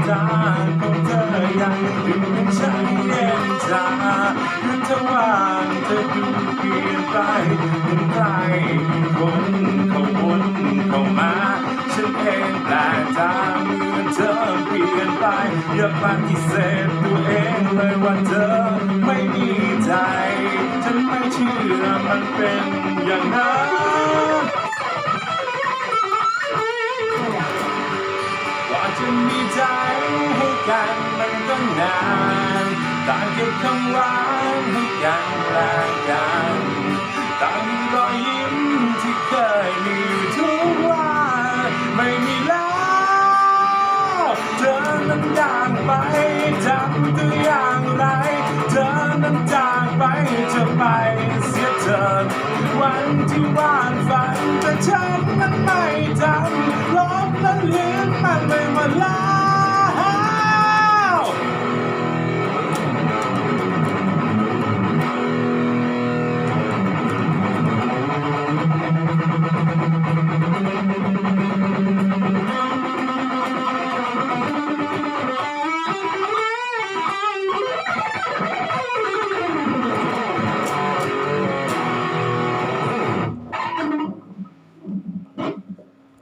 ตาของเธอยังอยู่ในฉันเย็นชาหรือเธอว่างเธอดูเปลี่ยนไปเหมือนใครคนเขาวนเข้ามาฉันเองแปลกตาเมื่อเธอเปลี่ยนไปอย่าปฏิเสธตัวเองเลยว่าเธอไม่มีใจฉันไม่เชื่อมันเป็นอย่างนั้นว่าจะมีใจให้กันมันก็นานต่างเก็บคำหวานให้กันและกันต่างมีรอยยิ้มที่เคยมีทุกวันไม่มีแล้วเธอนั้นจากไปจำตัวอย่างไรเธอนั้นจากไปจะไปเสียเธอวันที่วาดฝันแต่ฉันนั้นไม่จำลบและลืมมันไม่มาแล้ว